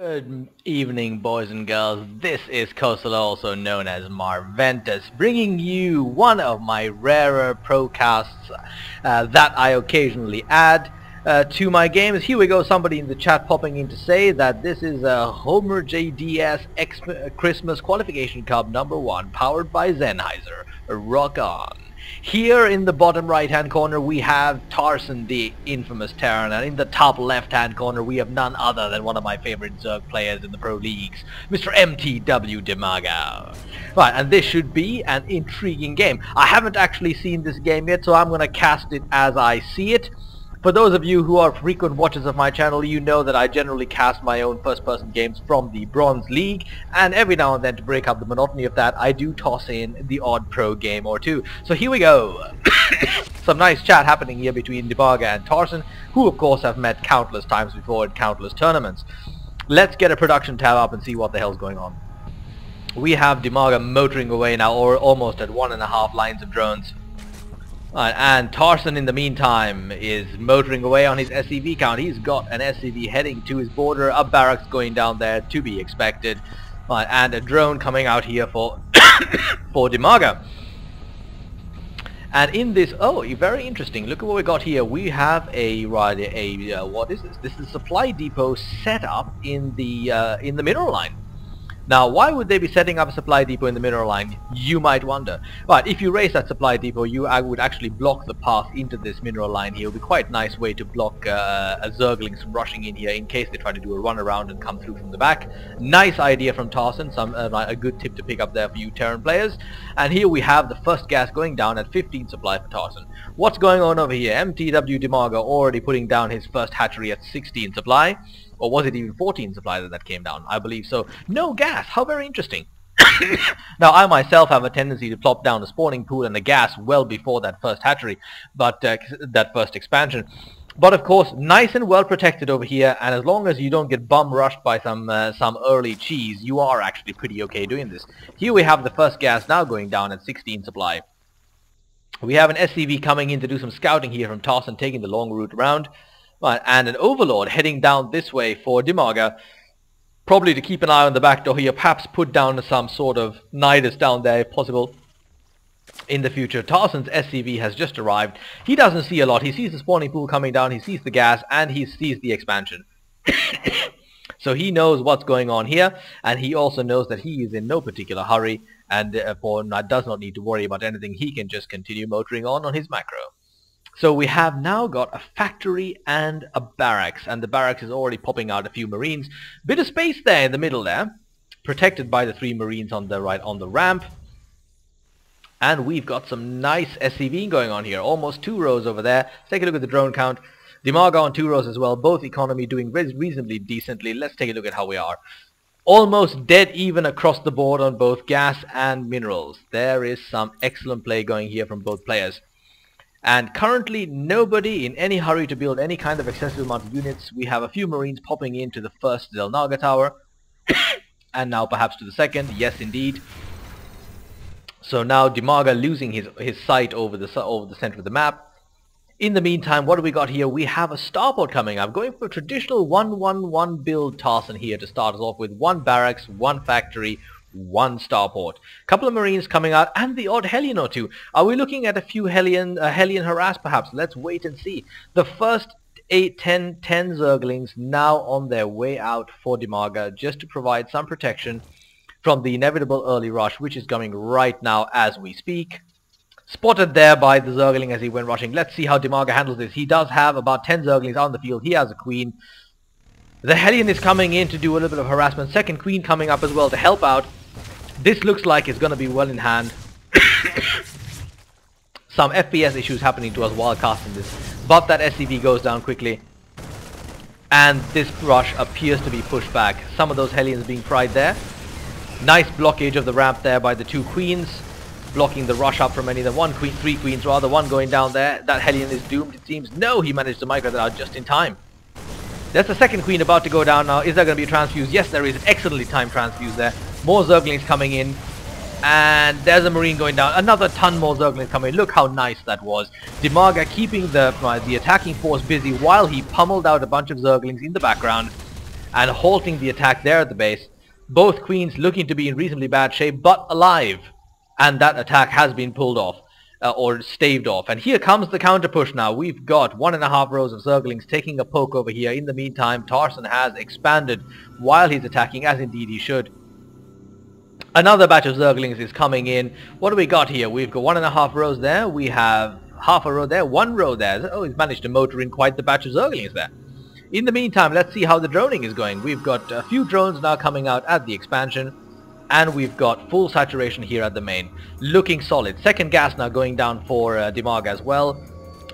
Good evening, boys and girls. This is Coastal, also known as Marventus, bringing you one of my rarer procasts that I occasionally add to my games. Here we go, somebody in the chat popping in to say that this is a Homer JDS Christmas Qualification Cup #1, powered by Sennheiser. Rock on. Here in the bottom right hand corner we have Tarson, the infamous Terran, and in the top left hand corner we have none other than one of my favorite zerg players in the pro leagues, Mr. MTWDimaga. Right, and this should be an intriguing game. I haven't actually seen this game yet, so I'm going to cast it as I see it. For those of you who are frequent watchers of my channel, you know that I generally cast my own first-person games from the Bronze League, and every now and then, to break up the monotony of that, I do toss in the odd pro game or two. So here we go. Some nice chat happening here between Dimaga and Tarson, who of course have met countless times before in countless tournaments. Let's get a production tab up and see what the hell's going on. We have Dimaga motoring away now, or almost at 1.5 lines of drones. And Tarson in the meantime is motoring away on his SCV count. He's got an SCV heading to his border, a barracks going down there to be expected, and a drone coming out here for for Dimaga. And in this, very interesting, look at what we got here. We have what is this? This is a supply depot set up in the mineral line. Now, why would they be setting up a supply depot in the mineral line, you might wonder. But if you raise that supply depot, I would actually block the path into this mineral line here. It would be quite a nice way to block a zerglings from rushing in here in case they try to do a run around and come through from the back. Nice idea from Tarson, a good tip to pick up there for you Terran players. And here we have the first gas going down at 15 supply for Tarson. What's going on over here? MTWDimaga already putting down his first hatchery at 16 supply. Or was it even 14 supply that came down? I believe so. No gas. How very interesting. Now, I myself have a tendency to plop down a spawning pool and a gas well before that first hatchery, but that first expansion. But of course, nice and well protected over here, and as long as you don't get bum rushed by some early cheese, you are actually pretty okay doing this. Here we have the first gas now going down at 16 supply. We have an SCV coming in to do some scouting here from Tarson, taking the long route around. And an Overlord heading down this way for Dimaga, probably to keep an eye on the back door here, perhaps put down some sort of Nidus down there if possible in the future. Tarson's SCV has just arrived. He doesn't see a lot. He sees the spawning pool coming down, he sees the gas, and he sees the expansion. So he knows what's going on here, and he also knows that he is in no particular hurry, and therefore does not need to worry about anything. He can just continue motoring on his macro. So we have now got a factory and a barracks, and the barracks is already popping out a few marines. Bit of space there in the middle there, protected by the 3 marines on the right on the ramp. And we've got some nice SCV going on here, almost 2 rows over there. Let's take a look at the drone count. Dimaga on 2 rows as well, both economy doing reasonably decently. Let's take a look at how we are. Almost dead even across the board on both gas and minerals. There is some excellent play going here from both players. And currently nobody in any hurry to build any kind of excessive amount of units. We have a few marines popping into the first Zelnaga tower. And now perhaps to the second. Yes, indeed. So now Dimaga losing his sight over the center of the map. In the meantime, what do we got here? We have a starport coming up. Going for a traditional 1-1-1 build Tarson here to start us off with 1 barracks, 1 factory, 1 starport. Couple of marines coming out, and the odd Hellion or 2. Are we looking at a few Hellion harass perhaps? Let's wait and see. The first 10 zerglings now on their way out for Dimaga, just to provide some protection from the inevitable early rush, which is coming right now as we speak. Spotted there by the zergling as he went rushing. Let's see how Dimaga handles this. He does have about 10 zerglings on the field. He has a queen. The Hellion is coming in to do a little bit of harassment. Second queen coming up as well to help out. This looks like it's going to be well in hand. Some FPS issues happening to us while casting this, but that SCV goes down quickly, and this rush appears to be pushed back. Some of those Hellions being fried there. Nice blockage of the ramp there by the 2 queens, blocking the rush up from any of the 3 queens rather. 1 going down there. That Hellion is doomed, it seems. No, he managed to micro that out just in time. There's the second queen about to go down now. Is there going to be a transfuse? Yes, there is. Excellently timed transfuse there. More zerglings coming in. And there's a marine going down. Another ton more zerglings coming in. Look how nice that was. Dimaga keeping the attacking force busy while he pummeled out a bunch of zerglings in the background. and halting the attack there at the base. Both queens looking to be in reasonably bad shape, but alive. And that attack has been pulled off, or staved off. And here comes the counter push now. We've got 1.5 rows of zerglings taking a poke over here. In the meantime, Tarson has expanded while he's attacking, as indeed he should. Another batch of zerglings is coming in. What do we got here? We've got 1.5 rows there. We have half a row there, 1 row there. Oh, he's managed to motor in quite the batch of zerglings there. In the meantime, let's see how the droning is going. We've got a few drones now coming out at the expansion, and we've got full saturation here at the main. Looking solid. Second gas now going down for Dimaga as well,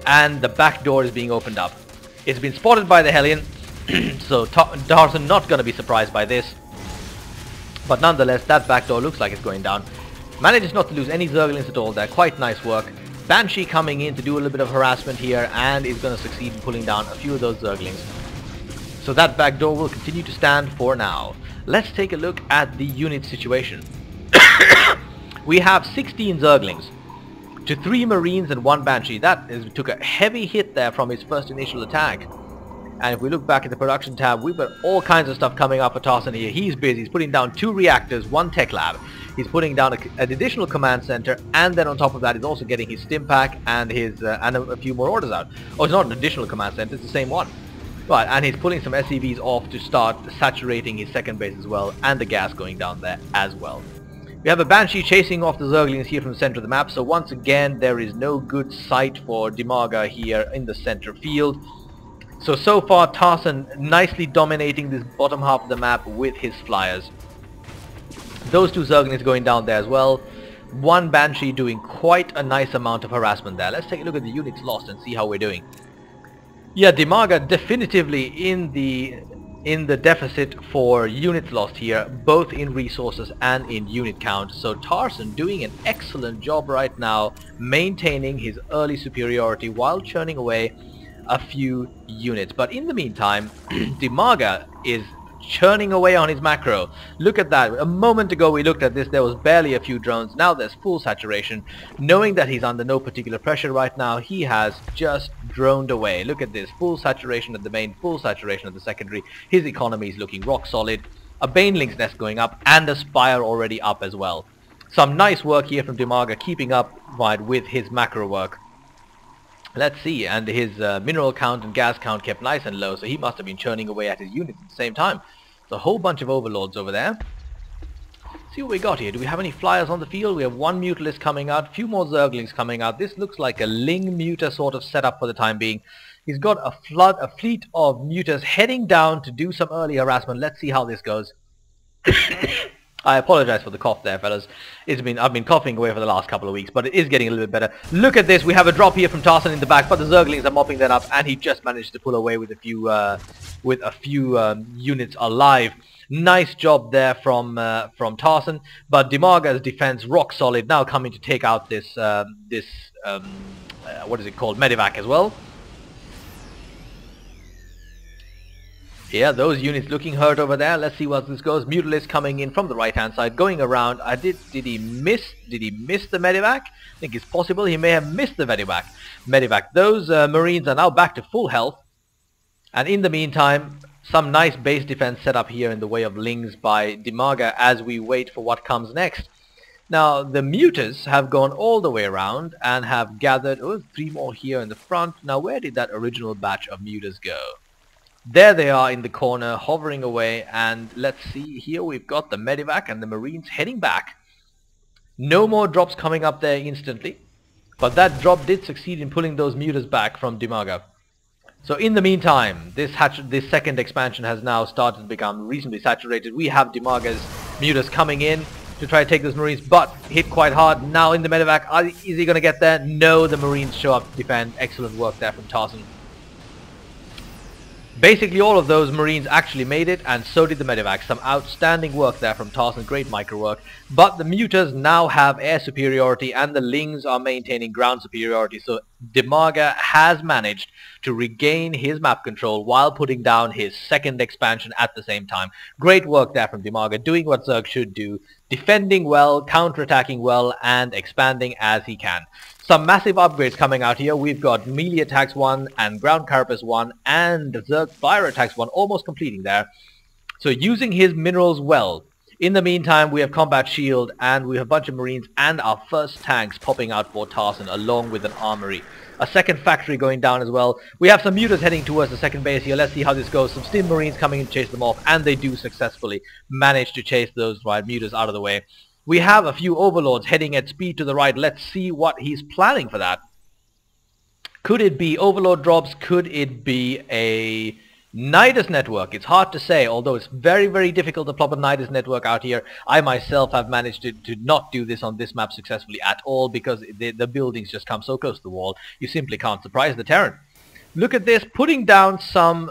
and the back door is being opened up. It's been spotted by the Hellion, so Tarson not going to be surprised by this. But nonetheless, that back door looks like it's going down. Manages not to lose any zerglings at all there. Quite nice work. Banshee coming in to do a little bit of harassment here, and is going to succeed in pulling down a few of those zerglings. So that back door will continue to stand for now. Let's take a look at the unit situation. We have 16 zerglings to 3 marines and 1 banshee. Took a heavy hit there from his first initial attack. And if we look back at the production tab, we've got all kinds of stuff coming up for Tarson here. He's busy. He's putting down 2 reactors, 1 tech lab. He's putting down an additional command center, and then on top of that, he's also getting his stim pack and his and a few more orders out. Oh, it's not an additional command center; it's the same one. Right, and he's pulling some SCVs off to start saturating his second base as well, and the gas going down there as well. We have a Banshee chasing off the zerglings here from the center of the map. So once again, there is no good sight for Dimaga here in the center field. So far, Tarson nicely dominating this bottom half of the map with his flyers. Those 2 zerglings going down there as well. 1 Banshee doing quite a nice amount of harassment there. Let's take a look at the units lost and see how we're doing. Yeah, Dimaga definitively in the deficit for units lost here, both in resources and in unit count. So Tarson doing an excellent job right now, maintaining his early superiority while churning away a few units. But in the meantime, Dimaga is churning away on his macro. Look at that. A moment ago we looked at this, there was barely a few drones. Now there's full saturation. Knowing that he's under no particular pressure right now, he has just droned away. Look at this. Full saturation at the main, full saturation at the secondary. His economy is looking rock solid. A Baneling's nest going up, and a Spire already up as well. Some nice work here from Dimaga, keeping up with his macro work. Let's see, and his mineral count and gas count kept nice and low, so he must have been churning away at his units at the same time. So a whole bunch of overlords over there. See what we got here. Do we have any flyers on the field? We have 1 Mutalist coming out, a few more Zerglings coming out. This looks like a Ling Muta sort of setup for the time being. He's got a fleet of Mutas heading down to do some early harassment. Let's see how this goes. I apologize for the cough there, fellas. I've been coughing away for the last couple of weeks, but it is getting a little bit better. Look at this. We have a drop here from Tarson in the back, but the Zerglings are mopping that up, and he just managed to pull away with a few units alive. Nice job there from Tarson, but Dimaga's defense rock solid. Now coming to take out this what is it called, Medivac as well. Yeah, those units looking hurt over there. Let's see what this goes. Mutalist coming in from the right-hand side, going around. Did he miss the Medivac? I think it's possible he may have missed the Medivac. Those Marines are now back to full health. And in the meantime, some nice base defense set up here in the way of Lings by Dimaga as we wait for what comes next. Now, the Mutas have gone all the way around and have gathered 3 more here in the front. Now, where did that original batch of Mutas go? There they are in the corner, hovering away, and let's see, here we've got the Medivac and the Marines heading back. No more drops coming up there instantly, but that drop did succeed in pulling those Mutas back from Dimaga. So in the meantime, this second expansion has now started to become reasonably saturated. We have Dimaga's Mutas coming in to try to take those Marines, but hit quite hard. Now in the Medivac, is he going to get there? No, the Marines show up to defend. Excellent work there from Tarson. Basically all of those Marines actually made it, and so did the Medivac. Some outstanding work there from Tarson, great micro work. But the Mutas now have air superiority and the Lings are maintaining ground superiority. So Dimaga has managed to regain his map control while putting down his second expansion at the same time. Great work there from Dimaga, doing what Zerg should do, defending well, counterattacking well, and expanding as he can. Some massive upgrades coming out here. We've got melee attacks 1 and ground carapace 1 and Zerg fire attacks 1 almost completing there. So using his minerals well. In the meantime, we have combat shield and we have a bunch of marines and our first tanks popping out for Tarson along with an armory. A second factory going down as well. We have some mutas heading towards the second base here. Let's see how this goes. Some stim marines coming in to chase them off, and they do successfully manage to chase those mutas out of the way. We have a few overlords heading at speed to the right. Let's see what he's planning for that. Could it be overlord drops? Could it be a Nidus network? It's hard to say, although it's very, very difficult to plop a Nidus network out here. I myself have managed to not do this on this map successfully at all because the buildings just come so close to the wall. You simply can't surprise the Terran. Look at this, putting down some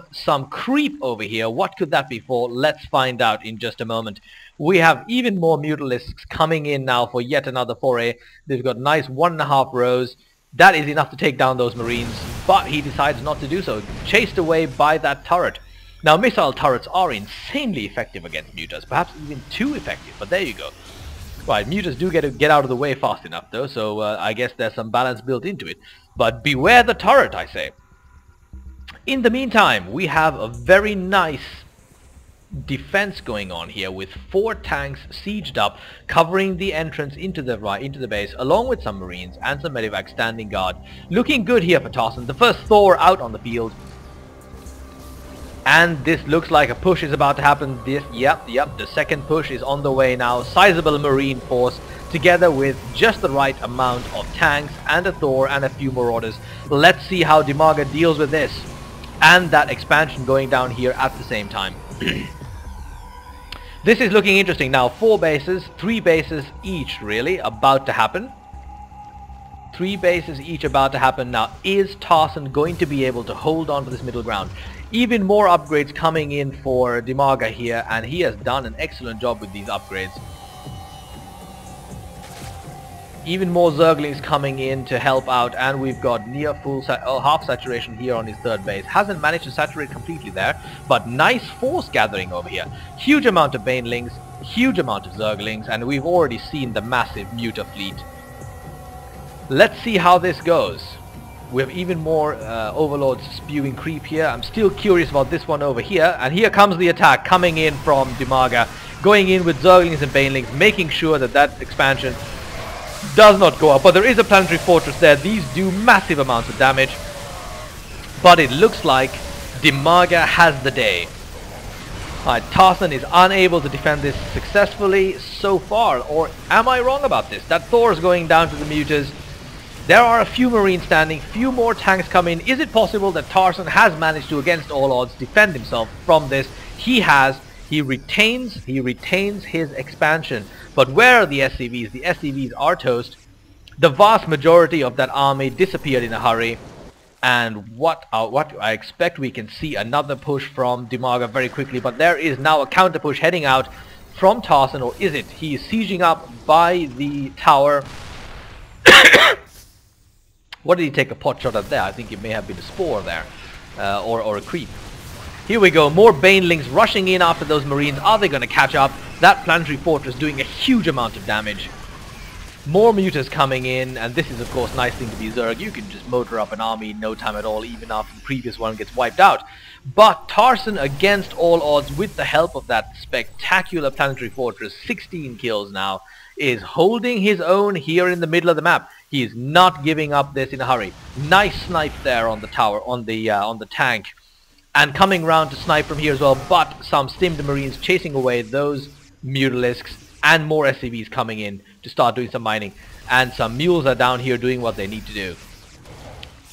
creep over here. What could that be for? Let's find out in just a moment. We have even more Mutalisks coming in now for yet another foray. They've got nice 1.5 rows. That is enough to take down those marines, but he decides not to do so. Chased away by that turret. Now, missile turrets are insanely effective against mutas, perhaps even too effective, but there you go. Right, mutas do get out of the way fast enough, though, so I guess there's some balance built into it. But beware the turret, I say. In the meantime, we have a very nice defense going on here with 4 tanks sieged up, covering the entrance into the base, along with some marines and some medevacs standing guard. Looking good here for Tarson. The first Thor out on the field, and this looks like a push is about to happen. Yep, the second push is on the way now. Sizable marine force together with just the right amount of tanks and a Thor and a few marauders. Let's see how Dimaga deals with this and that expansion going down here at the same time. This is looking interesting now. 4 bases, 3 bases each really about to happen. 3 bases each about to happen. Now, is Tarson going to be able to hold on to this middle ground? Even more upgrades coming in for Dimaga here, and he has done an excellent job with these upgrades. Even more zerglings coming in to help out, and we've got near full half saturation here on his third base. Hasn't managed to saturate completely there, but nice force gathering over here. Huge amount of banelings, huge amount of zerglings, and we've already seen the massive muta fleet. Let's see how this goes. We have even more overlords spewing creep here. I'm still curious about this one over here, and here comes the attack coming in from Dimaga, going in with zerglings and banelings, making sure that that expansion does not go up, but there is a planetary fortress there. These do massive amounts of damage, but it looks like Dimaga has the day. Alright, Tarson is unable to defend this successfully so far, or am I wrong about this? That Thor is going down to the mutas. There are a few marines standing, few more tanks come in. Is it possible that Tarson has managed to, against all odds, defend himself from this? He has. He retains his expansion. But where are the SCVs? The SCVs are toast. The vast majority of that army disappeared in a hurry. And what I expect, we can see another push from Dimaga very quickly. But there is now a counter push heading out from Tarson, or is it? He is sieging up by the tower. What did he take a pot shot at there? I think it may have been a spore there, or a creep. Here we go, more banelings rushing in after those marines. Are they going to catch up? That planetary fortress doing a huge amount of damage. More mutas coming in, and this is of course nice thing to be Zerg. You can just motor up an army in no time at all, even after the previous one gets wiped out. But Tarson, against all odds, with the help of that spectacular planetary fortress, 16 kills now, is holding his own here in the middle of the map. He is not giving up this in a hurry. Nice snipe there on the tower, on the tank. And coming round to snipe from here as well, but some stimmed marines chasing away those mutalisks, and more SCVs coming in to start doing some mining. And some mules are down here doing what they need to do.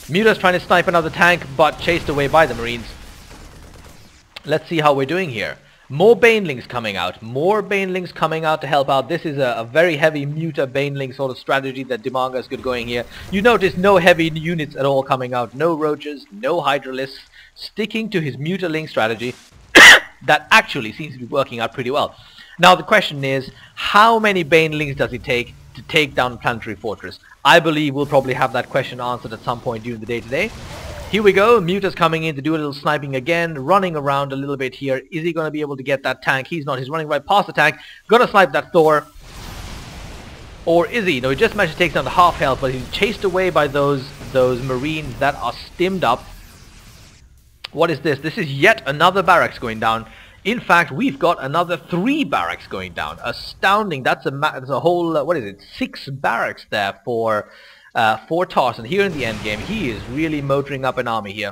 Muta's trying to snipe another tank, but chased away by the marines. Let's see how we're doing here. More banelings coming out. More banelings coming out to help out. This is a very heavy muta baneling sort of strategy that Dimaga has got going here. You notice no heavy units at all coming out. No roaches, no hydralisks. Sticking to his mutaling strategy that actually seems to be working out pretty well. Now the question is, how many banelings does it take to take down the planetary fortress? I believe we'll probably have that question answered at some point during the day today. Here we go, Muta's coming in to do a little sniping again, running around a little bit here. Is he going to be able to get that tank? He's not. He's running right past the tank. Gonna snipe that Thor. Or is he? No, he just managed to take down to half health, but he's chased away by those marines that are stimmed up. What is this? This is yet another barracks going down In fact, we've got another 3 barracks going down. Astounding. That's a whole, what is it, 6 barracks there for Tarson. Here in the end game, he is really motoring up an army here.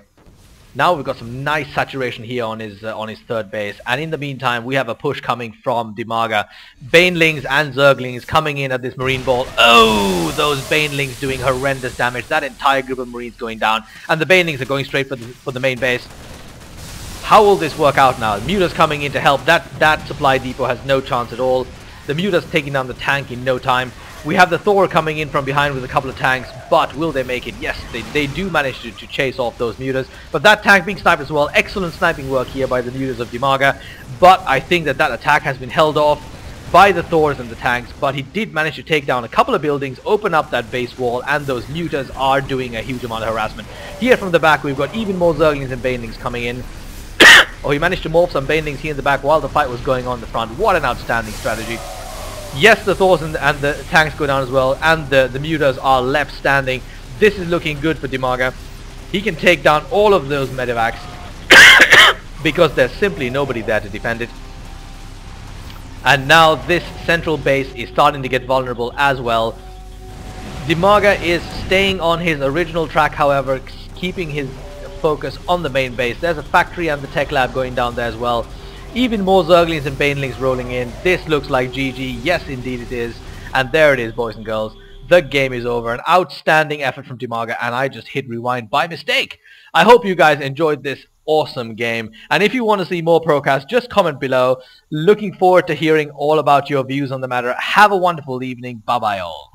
Now we've got some nice saturation here on his third base, and in the meantime we have a push coming from Dimaga. Banelings and Zerglings coming in at this Marine ball. Oh, those Banelings doing horrendous damage. That entire group of Marines going down, and the Banelings are going straight for the main base. How will this work out now? Muta's coming in to help. That supply depot has no chance at all. The Muta's taking down the tank in no time. We have the Thor coming in from behind with a couple of tanks, but will they make it? Yes, they do manage to chase off those Mutas, but that tank being sniped as well. Excellent sniping work here by the Mutas of Dimaga, but I think that attack has been held off by the Thors and the tanks, but he did manage to take down a couple of buildings, open up that base wall, and those Mutas are doing a huge amount of harassment. Here from the back we've got even more Zerglings and Banelings coming in. Oh, he managed to morph some Banelings here in the back while the fight was going on in the front. What an outstanding strategy. Yes, the Thors and the tanks go down as well, and the Mutas are left standing. This is looking good for Dimaga. He can take down all of those medevacs because there's simply nobody there to defend it. And now this central base is starting to get vulnerable as well. Dimaga is staying on his original track, however, keeping his focus on the main base. There's a factory and the tech lab going down there as well. Even more Zerglings and Banelings rolling in. This looks like GG. Yes, indeed it is. And there it is, boys and girls. The game is over. An outstanding effort from Dimaga, and I just hit rewind by mistake. I hope you guys enjoyed this awesome game. And if you want to see more procasts, just comment below. Looking forward to hearing all about your views on the matter. Have a wonderful evening. Bye-bye all.